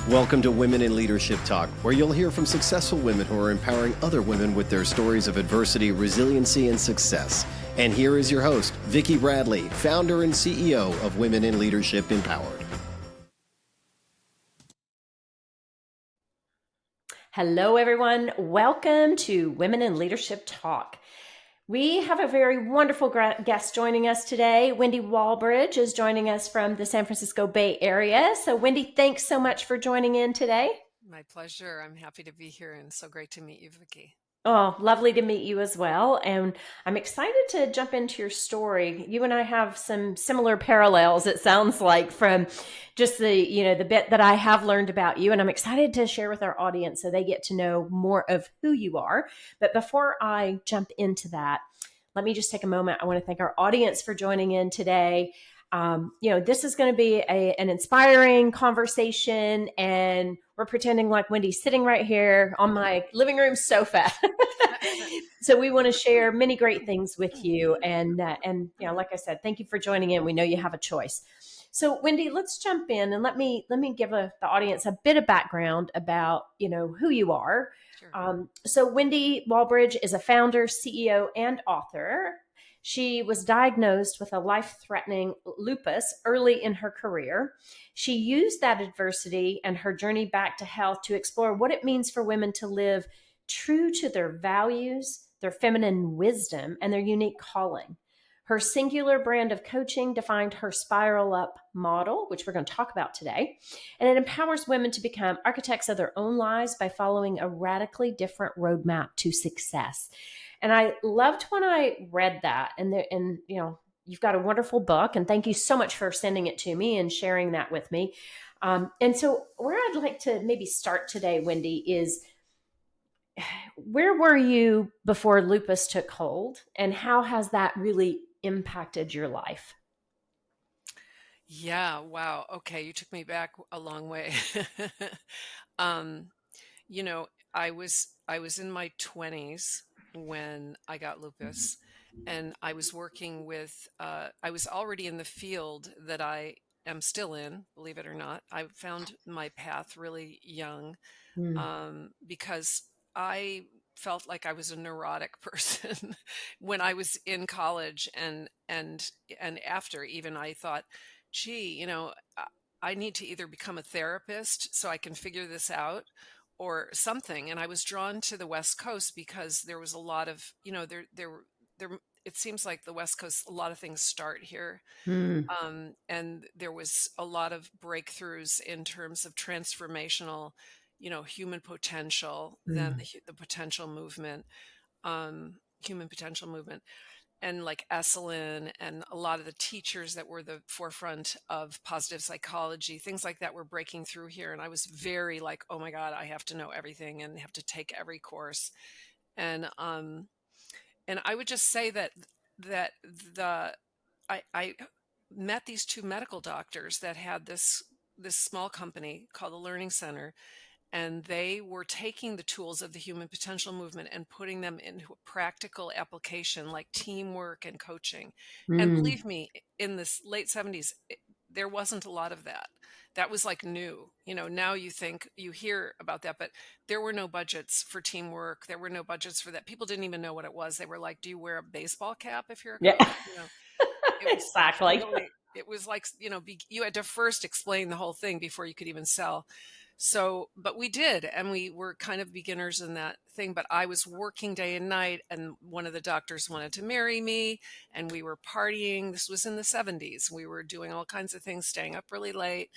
Welcome to Women in Leadership Talk, where you'll hear from successful women who are empowering other women with their stories of adversity, resiliency, and success. And here is your host, Vicky Bradley, founder and CEO of Women in Leadership Empowered. Hello, everyone. Welcome to Women in Leadership Talk. We have a very wonderful guest joining us today. Wendy Wallbridge is joining us from the San Francisco Bay Area. So, Wendy, thanks so much for joining in today. My pleasure. I'm happy to be here and so great to meet you, Vicky. Oh, lovely to meet you as well. And I'm excited to jump into your story. You and I have some similar parallels, it sounds like, from just the bit that I have learned about you. And I'm excited to share with our audience so they get to know more of who you are. But before I jump into that, let me just take a moment. I want to thank our audience for joining in today. This is going to be an inspiring conversation, and we're pretending like Wendy's sitting right here on my living room sofa. So we want to share many great things with you. And like I said, thank you for joining in. We know you have a choice. So Wendy, let's jump in and let me give the audience a bit of background about, who you are. Sure. So Wendy Wallbridge is a founder, CEO, and author. She was diagnosed with a life-threatening lupus early in her career. She used that adversity and her journey back to health to explore what it means for women to live true to their values, their feminine wisdom, and their unique calling. Her singular brand of coaching defined her spiral up model, which we're going to talk about today. And it empowers women to become architects of their own lives by following a radically different roadmap to success. And I loved when I read that. And you've got a wonderful book. And thank you so much for sending it to me and sharing that with me. And so where I'd like to maybe start today, Wendy, is where were you before lupus took hold? And how has that really impacted your life? Yeah. Wow. Okay. You took me back a long way. um, I was in my 20s when I got lupus, and I was working with, I was already in the field that I am still in, believe it or not. I found my path really young, because I felt like I was a neurotic person when I was in college, and after even I thought, gee, I need to either become a therapist so I can figure this out or something. And I was drawn to the West Coast because there was a lot of, there it seems like the West Coast, a lot of things start here. Mm. And there was a lot of breakthroughs in terms of transformational, human potential, then the potential movement, human potential movement, and like Esalen and a lot of the teachers that were the forefront of positive psychology, things like that were breaking through here. And I was very like, oh my God, I have to know everything and have to take every course. And I would just say that I met these two medical doctors that had this small company called the Learning Center, and they were taking the tools of the human potential movement and putting them into a practical application like teamwork and coaching. And believe me, in the late 70s, there wasn't a lot of that. That was like new. Now you hear about that, but there were no budgets for teamwork. There were no budgets for that. People didn't even know what it was. They were like, do you wear a baseball cap if you're a Yeah, coach? It was exactly. really, it was like, you had to first explain the whole thing before you could even sell. So, but we did, and we were kind of beginners in that thing, but I was working day and night, and one of the doctors wanted to marry me, and we were partying. This was in the 70s. We were doing all kinds of things, staying up really late.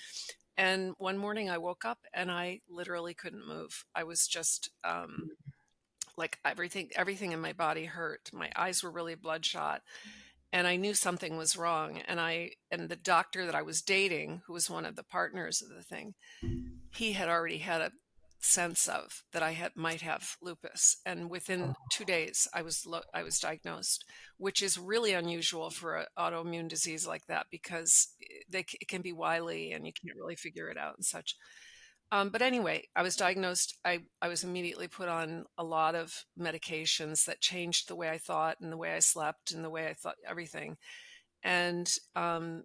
And one morning I woke up and I literally couldn't move. I was just, like everything in my body hurt. My eyes were really bloodshot, and I knew something was wrong. And the doctor that I was dating, who was one of the partners of the thing, he had already had a sense of that might have lupus, and within 2 days I was diagnosed, which is really unusual for an autoimmune disease like that, because it can be wily and you can't really figure it out and such. But anyway, I was diagnosed. I was immediately put on a lot of medications that changed the way I thought and the way I slept and the way I thought everything. And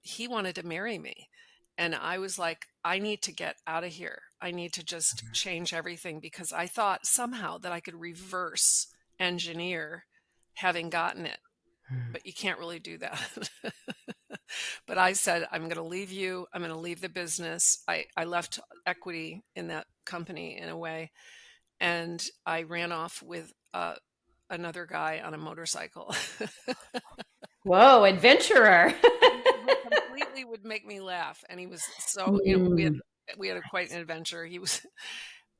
he wanted to marry me. And I was like, I need to get out of here. I need to just change everything, because I thought somehow that I could reverse engineer having gotten it. But you can't really do that. But I said, I'm going to leave you. I'm going to leave the business. I left equity in that company in a way. And I ran off with another guy on a motorcycle. Whoa, adventurer. who completely would make me laugh. And he was so, Mm, we had quite an adventure.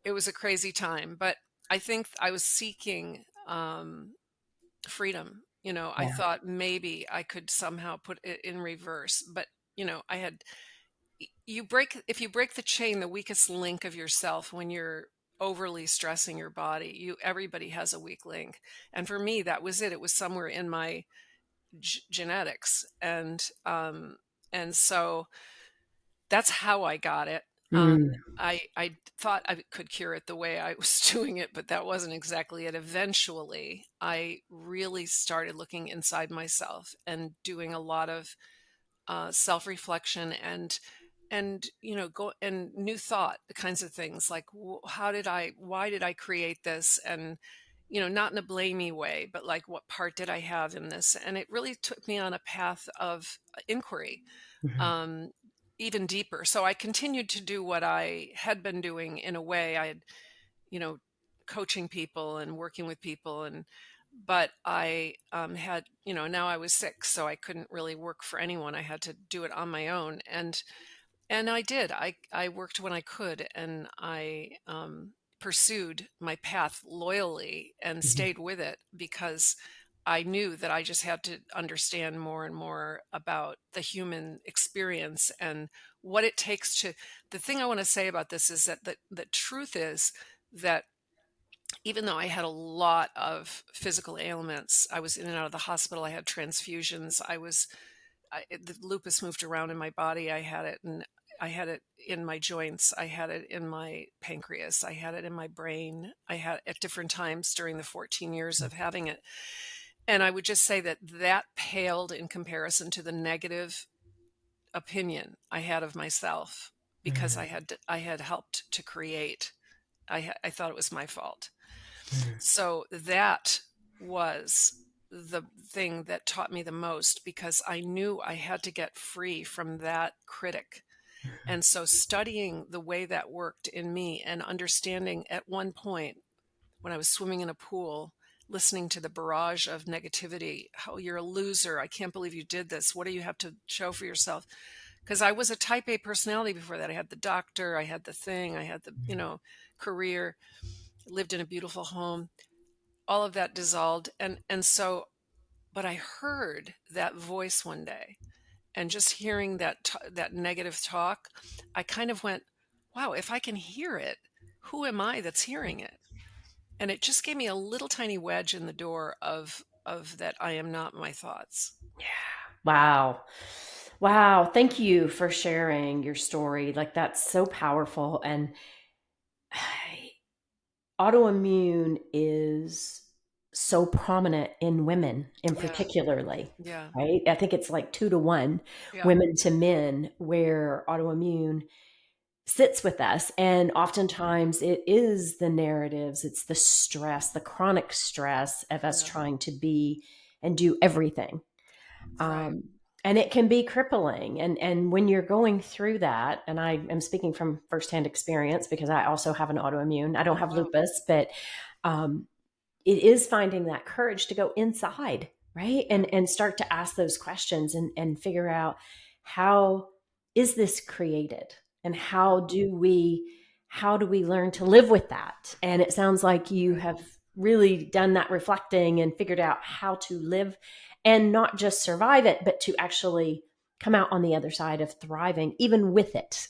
It was a crazy time, but I think I was seeking freedom. I yeah. thought maybe I could somehow put it in reverse, but I had, if you break the chain, the weakest link of yourself, when you're overly stressing your body, everybody has a weak link. And for me, that was it. It was somewhere in my genetics. And so that's how I got it. Mm, I thought I could cure it the way I was doing it, but that wasn't exactly it. Eventually, I really started looking inside myself and doing a lot of self-reflection, and go and new thought, the kinds of things like, why did I create this? And not in a blamey way, but like, what part did I have in this? And it really took me on a path of inquiry, mhm, um, even deeper. So I continued to do what I had been doing in a way. I had, you know, coaching people and working with people, but I had, now I was sick, so I couldn't really work for anyone. I had to do it on my own, and I did. I worked when I could, and I pursued my path loyally and mhm, stayed with it, because I knew that I just had to understand more and more about the human experience and what it takes to. The thing I want to say about this is that the truth is that even though I had a lot of physical ailments, I was in and out of the hospital. I had transfusions. The lupus moved around in my body. I had it in my joints. I had it in my pancreas. I had it in my brain. I had at different times during the 14 years of having it. And I would just say that that paled in comparison to the negative opinion I had of myself, because mhm, I had helped to create. I thought it was my fault. mhm, So that was the thing that taught me the most, because I knew I had to get free from that critic. mhm, And so studying the way that worked in me, and understanding at one point when I was swimming in a pool, listening to the barrage of negativity, how you're a loser. I can't believe you did this. What do you have to show for yourself? Because I was a type A personality before that. I had the doctor, I had the thing, I had the, career, lived in a beautiful home. All of that dissolved. And so, but I heard that voice one day, and just hearing that negative talk, I kind of went, wow, if I can hear it, who am I that's hearing it? And it just gave me a little tiny wedge in the door of that I am not my thoughts. yeah. Wow. Wow. Thank you for sharing your story. Like, that's so powerful. And autoimmune is so prominent in women in Yeah, particularly, yeah, right? I think it's like 2 to 1 yeah, women to men where autoimmune sits with us. And oftentimes it is the narratives, it's the stress, the chronic stress of us yeah. trying to be and do everything. Right. Um, and it can be crippling. And when you're going through that, and I am speaking from firsthand experience because I also have an autoimmune. I don't Oh, have wow. lupus, but um, it is finding that courage to go inside, right? Yeah, And start to ask those questions and figure out, how is this created? And yeah, how do we learn to live with that? And it sounds like you right. have really done that reflecting and figured out how to live and not just survive it, but to actually come out on the other side of thriving even with it.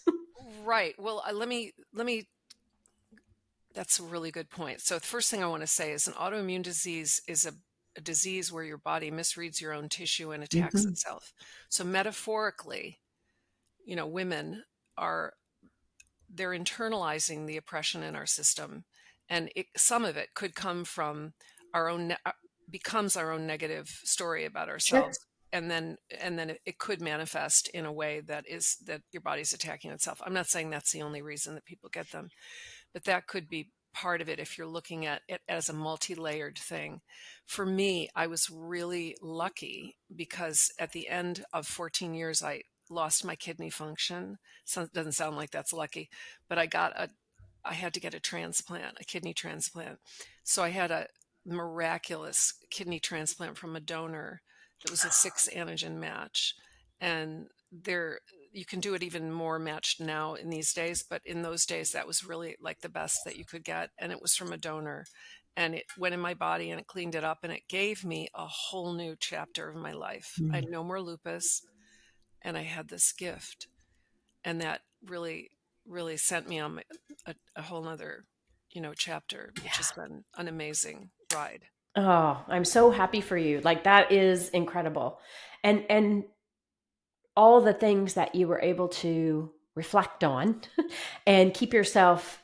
Right. Well, let me that's a really good point. So the first thing I want to say is, an autoimmune disease is a disease where your body misreads your own tissue and attacks Mhm. itself. So metaphorically, women are they're internalizing the oppression in our system, and some of it could come from our own becomes our own negative story about Sure. ourselves. and then it could manifest in a way that your body's attacking itself. I'm not saying that's the only reason that people get them, but that could be part of it if you're looking at it as a multi-layered thing. For me, I was really lucky because at the end of 14 years, I lost my kidney function. So it doesn't sound like that's lucky, but I had to get a transplant, a kidney transplant. So I had a miraculous kidney transplant from a donor that was a 6 antigen match. And you can do it even more matched now in these days, but in those days that was really like the best that you could get, and it was from a donor, and it went in my body and it cleaned it up, and it gave me a whole new chapter of my life. I had no more lupus, and I had this gift, and that really really sent me on a whole nother chapter, which has been an amazing ride. Oh, I'm so happy for you. Like, that is incredible. And all the things that you were able to reflect on and keep yourself,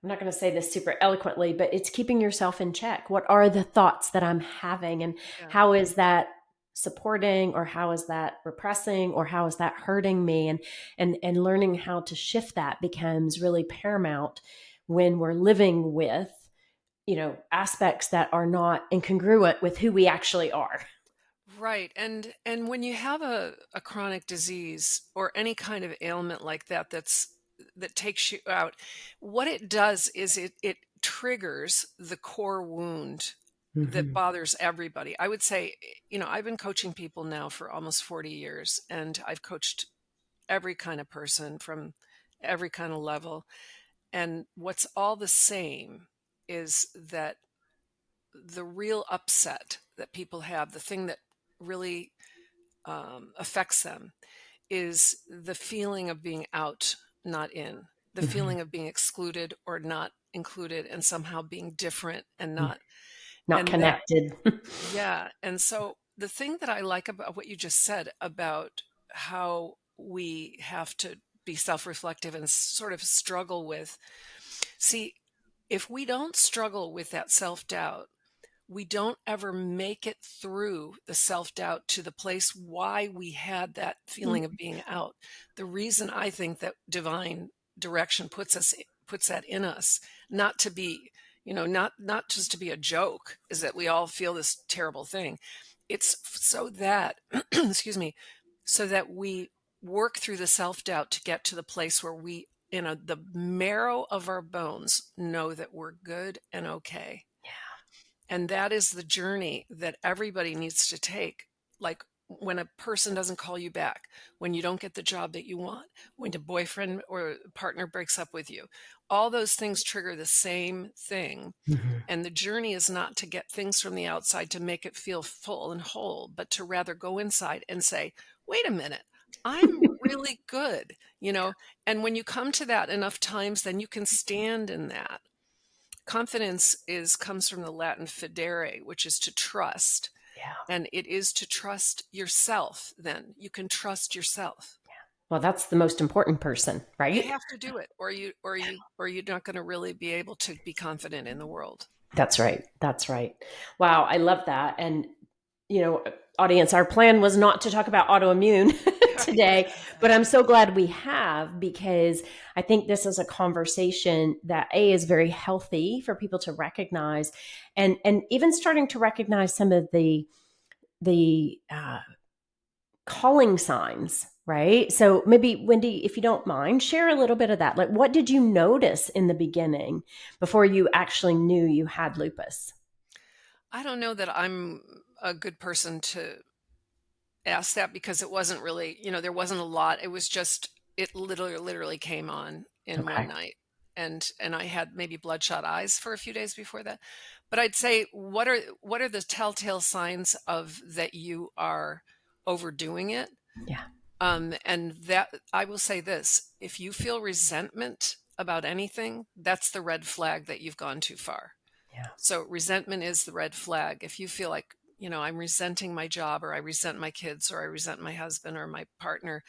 I'm not going to say this super eloquently, but it's keeping yourself in check. What are the thoughts that I'm having, and Yeah. how is that supporting, or how is that repressing, or how is that hurting me? And learning how to shift that becomes really paramount when we're living with, aspects that are not incongruent with who we actually are. Right. And when you have a chronic disease or any kind of ailment like that that takes you out, what it does is it triggers the core wound that bothers everybody. I would say, I've been coaching people now for almost 40 years, and I've coached every kind of person from every kind of level. And what's all the same is that the real upset that people have, the thing that really affects them, is the feeling of being out, not in, the feeling of being excluded or not included, and somehow being different and not. Not And that, connected. yeah. And so the thing that I like about what you just said about how we have to be self-reflective and sort of struggle with, see, if we don't struggle with that self-doubt, we don't ever make it through the self-doubt to the place why we had that feeling of being out. The reason I think that divine direction puts that in us, not to be, not just to be a joke, is that we all feel this terrible thing. It's so that, excuse me, so that we work through the self-doubt to get to the place where we, the marrow of our bones, know that we're good and okay. And that is the journey that everybody needs to take. Like when a person doesn't call you back, when you don't get the job that you want, when a boyfriend or partner breaks up with you, all those things trigger the same thing. And the journey is not to get things from the outside to make it feel full and whole, but to rather go inside and say, wait a minute, I'm really good, and when you come to that enough times, then you can stand in that. Confidence comes from the Latin fidere, which is to trust. Yeah. And it is to trust yourself. Then you can trust yourself. Well, that's the most important person, right? You have to do it, or you're not going to really be able to be confident in the world. That's right. That's right. Wow, I love that. And audience, our plan was not to talk about autoimmune today, but I'm so glad we have, because I think this is a conversation that is very healthy for people to recognize, and even starting to recognize some of the calling signs, right? So maybe, Wendy, if you don't mind, share a little bit of that. Like, what did you notice in the beginning before you actually knew you had lupus? I don't know that I'm a good person to ask that, because it wasn't really, there wasn't a lot. It was just, it literally came on in one night. And I had maybe bloodshot eyes for a few days before that. But I'd say, what are the telltale signs of that you are overdoing it? Yeah. And that, I will say this, if you feel resentment about anything, that's the red flag that you've gone too far. Yeah. So resentment is the red flag. If you feel like, I'm resenting my job, or I resent my kids, or I resent my husband or my partner,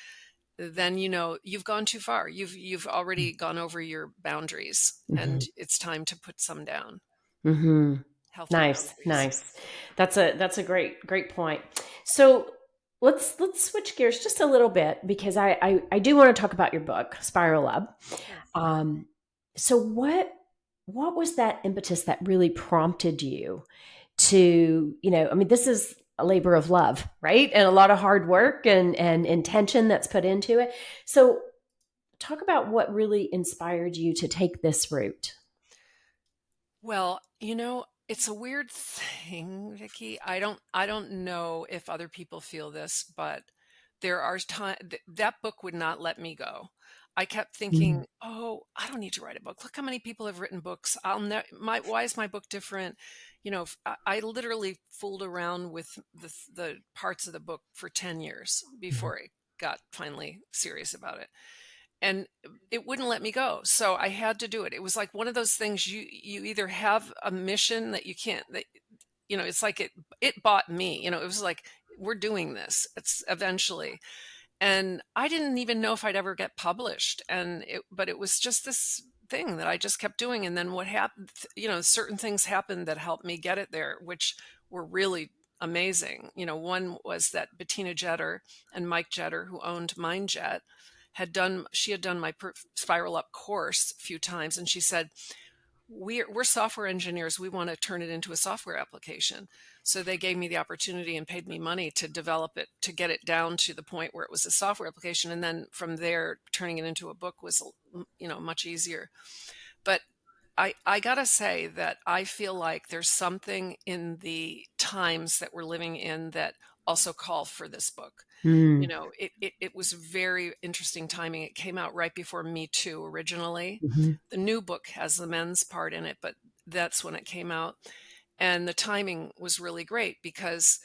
then you've gone too far. You've already gone over your boundaries, and it's time to put some down. healthy Nice, boundaries. nice. That's a great point. So let's switch gears just a little bit because I do want to talk about your book, Spiral Up. Sure. Um, so what was that impetus that really prompted you to, I mean, this is a labor of love, right? And a lot of hard work and intention that's put into it. So talk about what really inspired you to take this route. Well, it's a weird thing, Vicky. I don't know if other people feel this, but there are times that book would not let me go. I kept Mm. thinking, "Oh, I don't need to write a book. Look how many people have written books. Why is my book different?" I literally fooled around with the parts of the book for 10 years before I got finally serious about it, and it wouldn't let me go, so I had to do it. It was like one of those things, you either have a mission that you can't, that it's like it bought me. It was like, we're doing this, it's eventually. And I didn't even know if I'd ever get published, but it was just this thing that I just kept doing. And then what happened, certain things happened that helped me get it there, which were really amazing. One was that Bettina Jetter and Mike Jetter, who owned MindJet, she had done my Spiral Up course a few times, and she said, we're software engineers, we want to turn it into a software application. So they gave me the opportunity and paid me money to develop it, to get it down to the point where it was a software application, and then from there turning it into a book was much easier. But I gotta say that I feel like there's something in the times that we're living in that also call for this book. Mm. It was very interesting timing. It came out right before Me Too originally. Mhm. The new book has the men's part in it, but that's when it came out. And the timing was really great because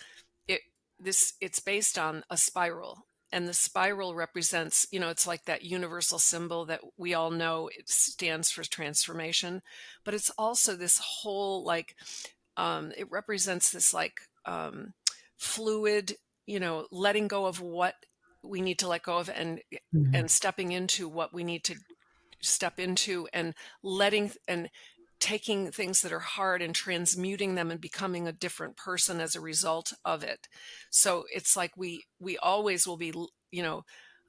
it it's based on a spiral. And the spiral represents, it's like that universal symbol that we all know, it stands for transformation. But it's also this whole, like, it represents this, like, fluid, letting go of what we need to let go of, Mhm. and stepping into what we need to step into, and letting and taking things that are hard and transmuting them and becoming a different person as a result of it. So it's like we always will be,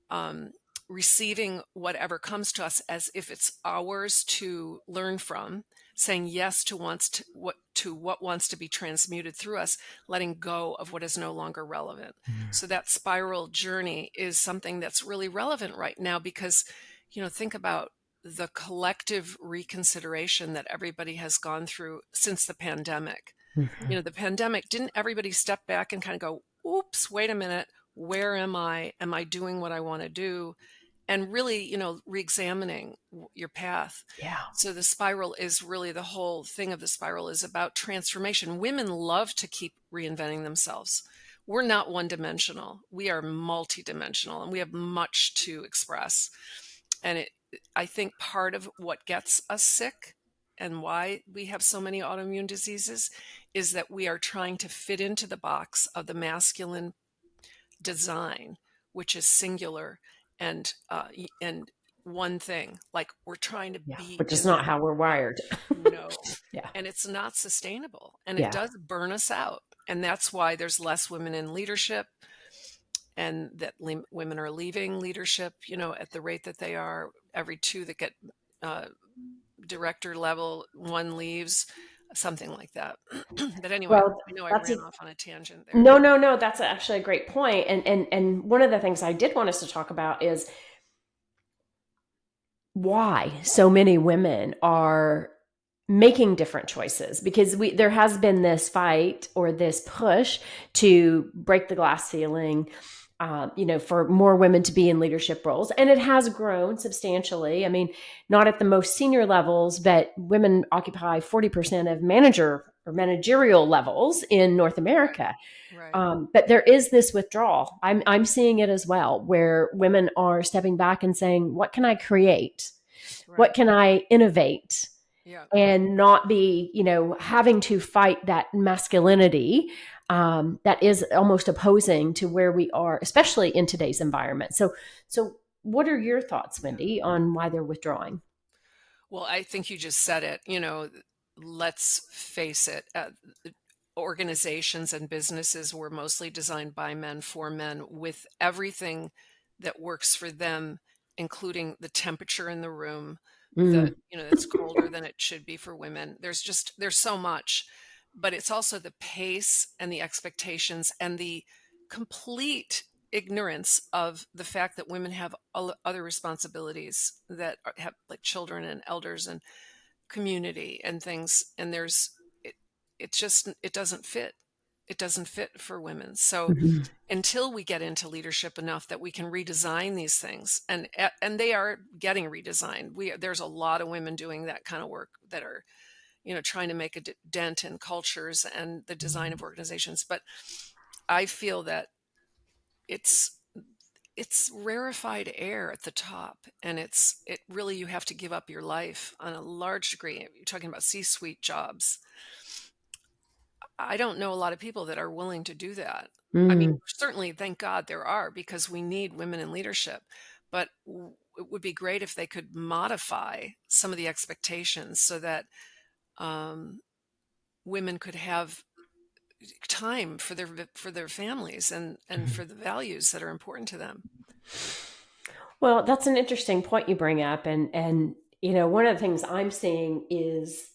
um, receiving whatever comes to us as if it's ours to learn from, saying yes to what wants to be transmuted through us, letting go of what is no longer relevant. So that spiral journey is something that's really relevant right now because, think about the collective reconsideration that everybody has gone through since the pandemic. Mhm. The pandemic, didn't everybody step back and kind of go, oops, wait a minute, where am I? Am I doing what I want to do? And really, re-examining your path. Yeah. So the spiral is really, the whole thing of the spiral is about transformation. Women love to keep reinventing themselves. We're not one dimensional. We are multidimensional, and we have much to express. And I think part of what gets us sick and why we have so many autoimmune diseases is that we are trying to fit into the box of the masculine design, which is singular and one thing. Like, we're trying to Yeah. be Which is not how genetically we're wired. no, Yeah. and it's not sustainable, and it Yeah. does burn us out. And that's why there's less women in leadership, and that women are leaving leadership, at the rate that they are. Every two that get uh, director level, one leaves, something like that. But anyway, Well, I know I that's ran a off on a tangent there. no. That's actually a great point. And one of the things I did want us to talk about is why so many women are making different choices, because there has been this fight or this push to break the glass ceiling, for more women to be in leadership roles, and it has grown substantially. I mean, not at the most senior levels, but women occupy 40% of managerial levels in North Right. America. Right. But there is this withdrawal. I'm seeing it as well, where women are stepping back and saying, "What can I create? What Right. can I innovate?" Yeah. And not be, having to fight that masculinity that is almost opposing to where we are, especially in today's environment. So what are your thoughts, Yeah. Wendy, on why they're withdrawing? Well, I think you just said it. let's face it, organizations and businesses were mostly designed by men for men, with everything that works for them, including the temperature in the room, Mm. it's colder than it should be for women. There's so much, but it's also the pace and the expectations and the complete ignorance of the fact that women have other responsibilities that have, like, children and elders and community and things, and it, it doesn't fit. It doesn't fit for women. So Mhm. until we get into leadership enough that we can redesign these things, and they are getting redesigned. There's a lot of women doing that kind of work that are, trying to make a dent in cultures and the design of organizations. But I feel that it's it's rarefied air at the top, and it really, you have to give up your life on a large degree. You're talking about C-suite jobs. I don't know a lot of people that are willing to do that. I mean, Mm. certainly, thank God there are, because we need women in leadership. But it would be great if they could modify some of the expectations so that um, women could have time for their families and for the values that are important to them. Well, that's an interesting point you bring up, and one of the things I'm seeing is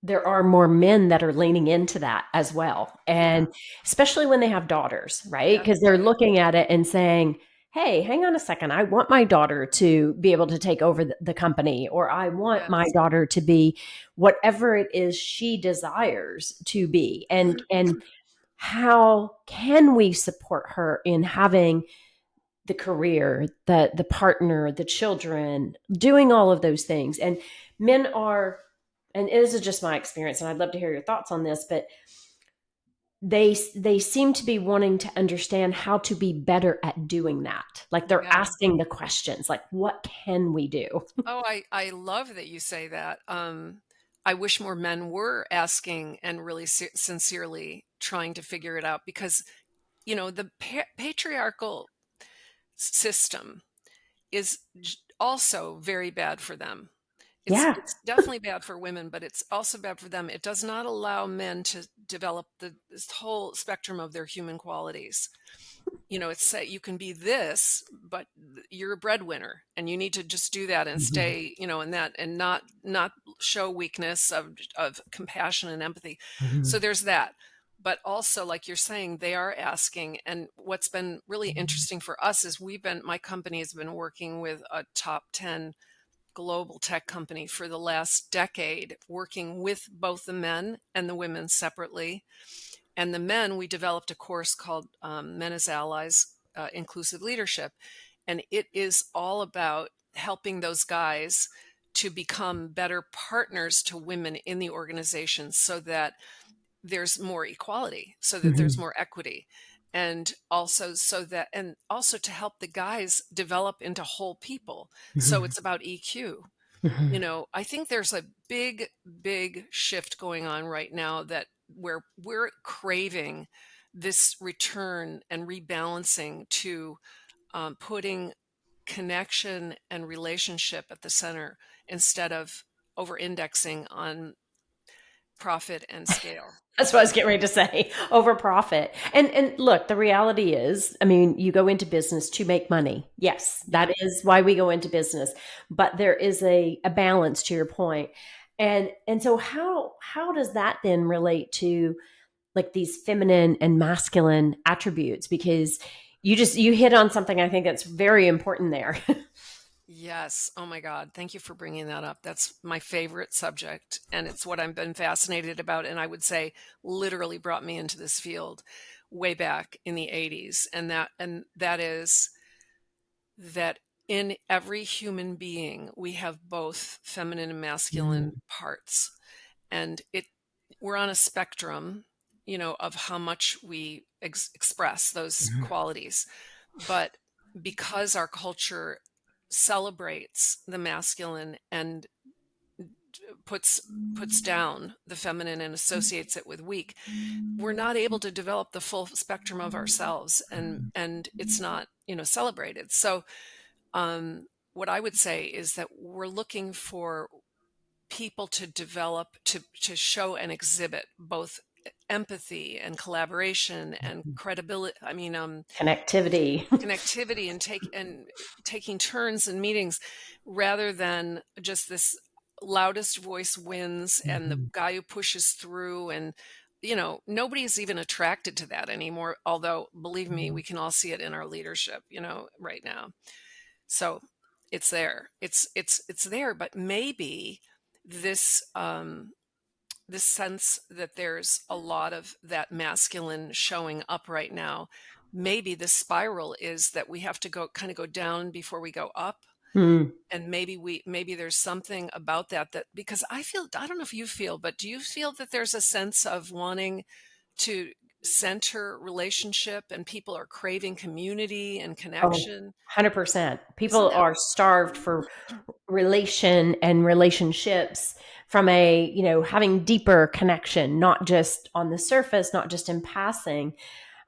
there are more men that are leaning into that as well, Yeah, and especially when they have daughters, right? that's Because they're right. looking at it and saying, "Hey, hang on a second, I want my daughter to be able to take over the company, or I want my Yes. daughter to be whatever it is she desires to be," and how can we support her in having the career, the partner, the children, doing all of those things. And men are, and this is just my experience, and I'd love to hear your thoughts on this, but they seem to be wanting to understand how to be better at doing that. Like they're Yeah. asking the questions, like, what can we do? Oh, I love that you say that. I wish more men were asking and really sincerely trying to figure it out, because, the patriarchal system is also very bad for them. Yeah. It's definitely bad for women, but it's also bad for them. It does not allow men to develop this whole spectrum of their human qualities. It's say you can be this, but you're a breadwinner, and you need to just do that and Mhm. stay, in that, and not show weakness of compassion and empathy. So Mhm. there's that. But also, like you're saying, they are asking. And what's been really interesting for us is my company has been working with a top 10 global tech company for the last decade, working with both the men and the women separately. And the men, we developed a course called Men as Allies, Inclusive Leadership. And it is all about helping those guys to become better partners to women in the organization, so that there's more equality, so that there's Mhm. more equity. And also to help the guys develop into whole people. So Mhm. it's about EQ. Mhm. I think there's a big, big shift going on right now, that where we're craving this return and rebalancing to putting connection and relationship at the center, instead of over indexing on profit and scale. That's what I was getting ready to say. Over profit. And look, the reality is, I mean, you go into business to make money. Yes, Yeah. that is why we go into business. But there is a balance to your point. And so how does that then relate to like these feminine and masculine attributes? Because you hit on something I think that's very important there. Yes. Oh my God. Thank you for bringing that up. That's my favorite subject. And it's what I've been fascinated about. And I would say literally brought me into this field way back in the 80s. And that is that in every human being, we have both feminine and masculine Mm. parts. And we're on a spectrum, of how much we express those Mhm. qualities. But because our culture celebrates the masculine and puts down the feminine and associates it with weak, we're not able to develop the full spectrum of ourselves, and it's not, celebrated. So what I would say is that we're looking for people to develop, to show and exhibit both empathy and collaboration and credibility. I mean, Connectivity. connectivity and taking turns in meetings, rather than just this loudest voice wins and the guy who pushes through. And nobody's even attracted to that anymore, although believe me, we can all see it in our leadership right now. So it's there, it's there. But maybe this this sense that there's a lot of that masculine showing up right now, maybe the spiral is that we have to go down before we go up. And maybe there's something about that because I don't know if you feel, but do you feel that there's a sense of wanting to center relationship, and people are craving community and connection? 100%. People Isn't that? are starved for relation and relationships from having deeper connection, not just on the surface, not just in passing.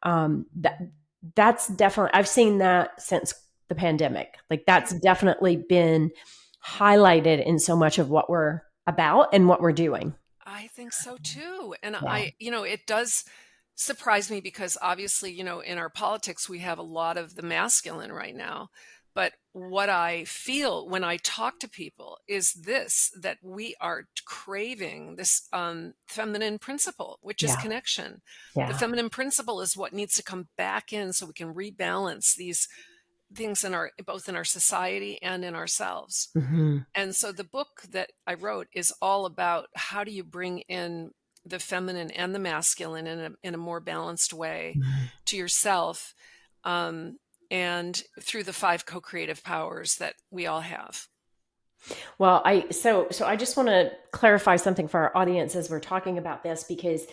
That's definitely, I've seen that since the pandemic. Like that's definitely been highlighted in so much of what we're about and what we're doing. I think so too. And Yeah. it does surprise me because obviously, in our politics, we have a lot of the masculine right now. But what I feel when I talk to people is that we are craving this feminine principle, which is Yeah. connection. The Yeah. feminine principle is what needs to come back in so we can rebalance these things both in our society and in ourselves. Mm-hmm. And so the book that I wrote is all about how do you bring in the feminine and the masculine in a more balanced way to yourself, and through the 5 co-creative powers that we all have. Well, so I just want to clarify something for our audience as we're talking about this, because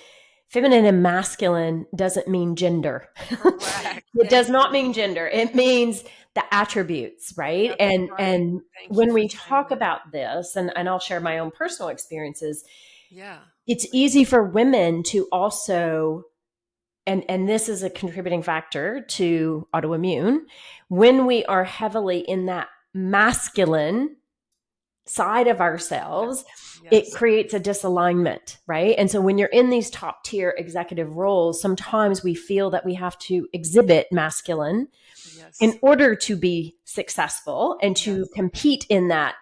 feminine and masculine doesn't mean gender. Correct. It does not mean gender. It means the attributes, right? That's And right. Thank you when for we saying talk that. about this, and I'll share my own personal experiences, Yeah. it's easy for women to also, and this is a contributing factor to autoimmune, when we are heavily in that masculine side of ourselves, it Yes. creates a disalignment, right? And so when you're in these top tier executive roles, sometimes we feel that we have to exhibit masculine in Yes. order to be successful and to Yes. compete in that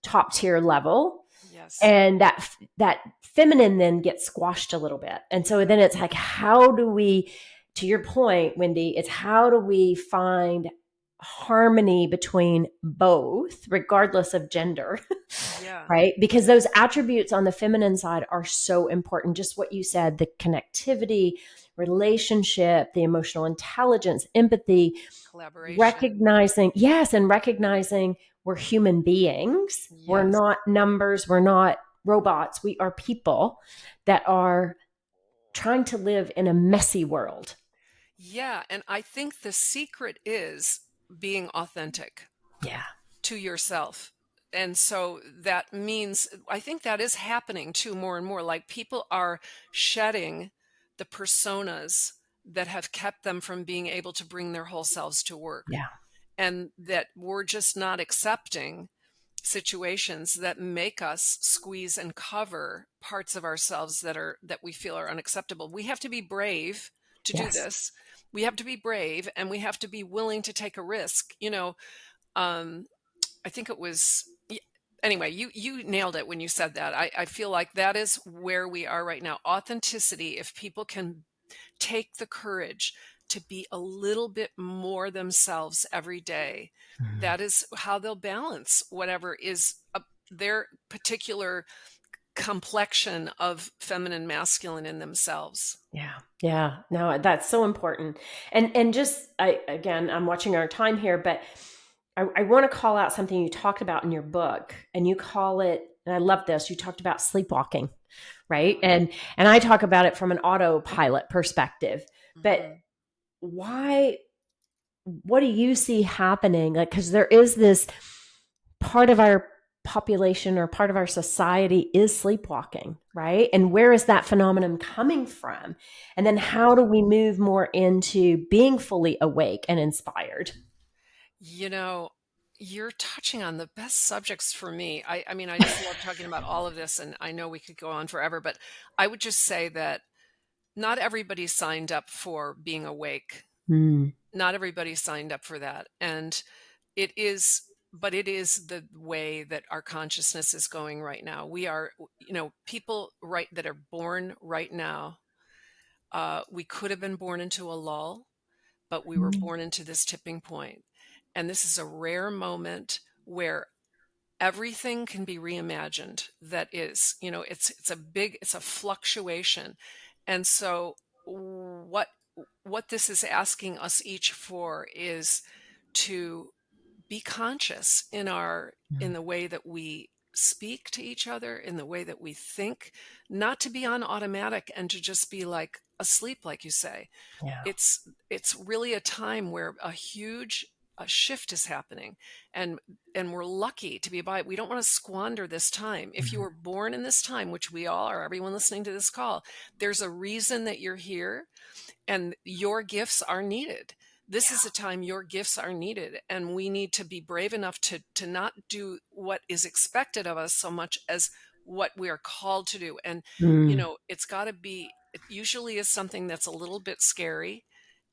top tier level. Yes. And that feminine then gets squashed a little bit. And so then it's like, how do we, to your point, Wendy, it's how do we find harmony between both, regardless of gender, Yeah. right? Because those attributes on the feminine side are so important. Just what you said, the connectivity, relationship, the emotional intelligence, empathy, Collaboration. recognizing, yes, and recognizing we're human beings. We're Yes. not numbers. We're not robots. We are people that are trying to live in a messy world. Yeah. And I think the secret is being authentic Yeah. to yourself. And so that means, I think that is happening too more and more. Like people are shedding the personas that have kept them from being able to bring their whole selves to work. Yeah. And that we're just not accepting situations that make us squeeze and cover parts of ourselves that we feel are unacceptable. We have to be brave to do Yes. this. We have to be brave, and we have to be willing to take a risk. I think it was, anyway, you nailed it when you said that. I feel like that is where we are right now. Authenticity, if people can take the courage to be a little bit more themselves every day, that is how they'll balance whatever is their particular complexion of feminine masculine in themselves. Yeah. Yeah. No, that's so important. And just again, I'm watching our time here, but I want to call out something you talked about in your book, and you call it, and I love this, you talked about sleepwalking, right? And I talk about it from an autopilot perspective. But Mm-hmm. why, what do you see happening? Like, because there is this part of our population or part of our society is sleepwalking, right? And where is that phenomenon coming from? And then how do we move more into being fully awake and inspired? You know, You're touching on the best subjects for me. I mean, I just love talking about all of this, and I know we could go on forever, but I would just say that not everybody signed up for being awake. Mm. Not everybody signed up for that. And it is, but it is the way that our consciousness is going right now. We are, people right that are born right now. We could have been born into a lull, but we were born into this tipping point. And this is a rare moment where everything can be reimagined. That is, it's a fluctuation. And so what this is asking us each for is to be conscious in the way that we speak to each other, in the way that we think, not to be on automatic and to just be like asleep, like you say. Yeah. It's really a time where a shift is happening, and we're lucky to be by it. We don't want to squander this time. If you were born in this time, which we all are, everyone listening to this call, there's a reason that you're here, and your gifts are needed. This is a time your gifts are needed, and we need to be brave enough to not do what is expected of us so much as what we are called to do. And it's got to be, it usually is something that's a little bit scary,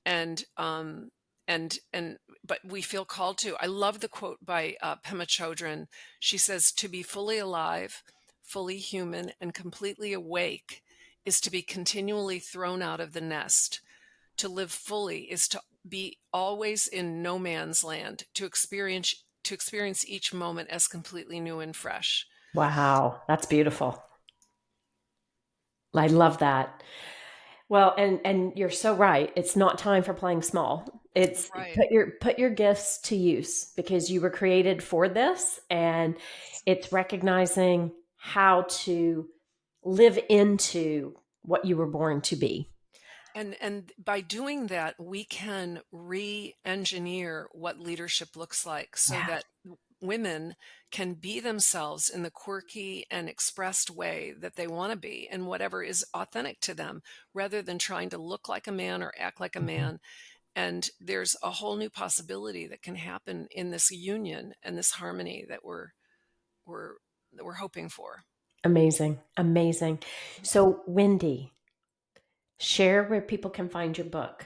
and but we feel called to. I love the quote by Pema Chodron. She says, "To be fully alive, fully human, and completely awake is to be continually thrown out of the nest. To live fully is to be always in no man's land, to experience each moment as completely new and fresh." Wow, that's beautiful. I love that. Well, and you're so right. It's not time for playing small. It's Right. put your gifts to use, because you were created for this, and it's recognizing how to live into what you were born to be. And by doing that, we can re-engineer what leadership looks like, so Yeah. that women can be themselves in the quirky and expressed way that they want to be, and whatever is authentic to them, rather than trying to look like a man or act like a man. And there's a whole new possibility that can happen in this union and this harmony that we're hoping for. Amazing. Amazing. So, Wendy, share where people can find your book.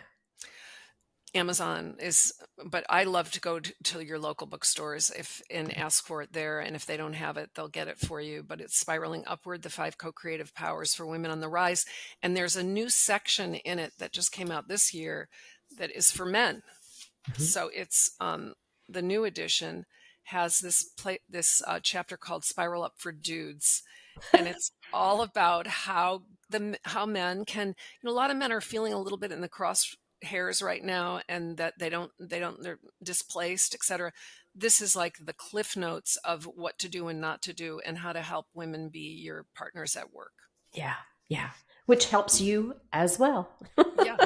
Amazon is, but I love to go to your local bookstores and ask for it there. And if they don't have it, they'll get it for you. But it's Spiraling Upward, the 5 Co-Creative Powers for Women on the Rise. And there's a new section in it that just came out this year that is for men. So it's the new edition has this chapter called Spiral Up for Dudes. And it's all about how men can, a lot of men are feeling a little bit in the crosshairs right now, and that they're displaced, etc. This is like the cliff notes of what to do and not to do, and how to help women be your partners at work. Yeah. Yeah. Which helps you as well. Yeah,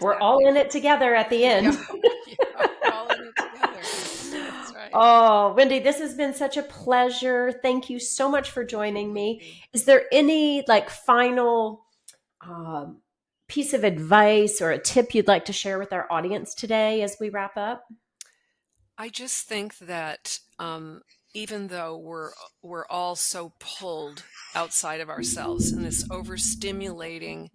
We're all in it together at the end. yeah, we're all in it together. That's right. Oh, Wendy, this has been such a pleasure. Thank you so much for joining me. Is there any final piece of advice or a tip you'd like to share with our audience today as we wrap up? I just think that even though we're all so pulled outside of ourselves in this overstimulating,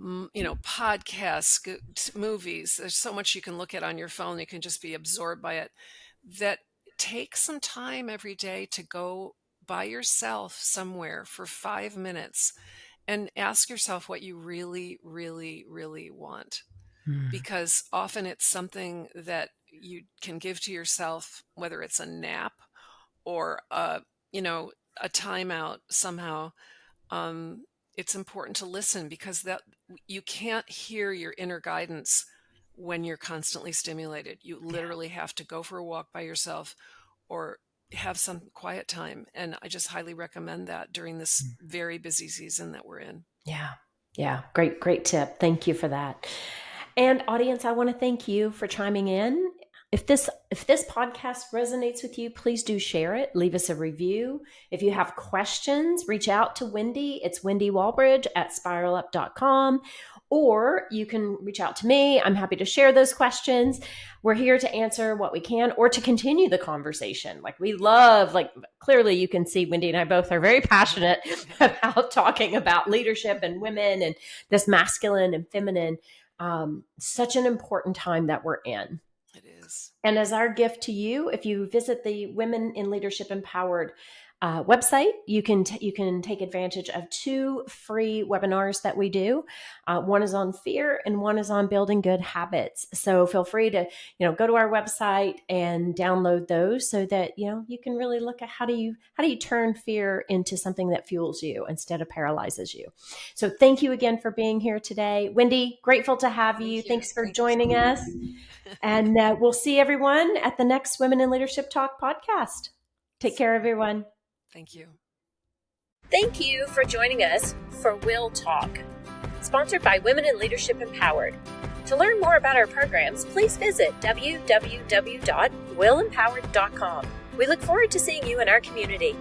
podcasts, movies, there's so much you can look at on your phone. You can just be absorbed by it. That take some time every day to go by yourself somewhere for 5 minutes and ask yourself what you really, really, really want. Because often it's something that you can give to yourself, whether it's a nap or a timeout somehow. It's important to listen, because that you can't hear your inner guidance when you're constantly stimulated. You literally have to go for a walk by yourself or have some quiet time. And I just highly recommend that during this very busy season that we're in. Yeah. Yeah. Great tip. Thank you for that. And audience, I want to thank you for chiming in. If this podcast resonates with you, please do share it. Leave us a review. If you have questions, reach out to Wendy. It's Wendy Wallbridge at spiralup.com. or you can reach out to me. I'm happy to share those questions. We're here to answer what we can or to continue the conversation. Like we love, like clearly you can see Wendy and I both are very passionate about talking about leadership and women and this masculine and feminine. Such an important time that we're in. It is. And as our gift to you, if you visit the Women in Leadership Empowered website, you can take advantage of 2 free webinars that we do. One is on fear and one is on building good habits. So feel free to, go to our website and download those so that, you can really look at how do you turn fear into something that fuels you instead of paralyzes you. So thank you again for being here today. Wendy, grateful to have you. Thanks for joining us. And we'll see everyone at the next Women in Leadership Talk podcast. Take care, everyone. Thank you. Thank you for joining us for WIL Talk, sponsored by Women in Leadership Empowered. To learn more about our programs, please visit www.willempowered.com. We look forward to seeing you in our community.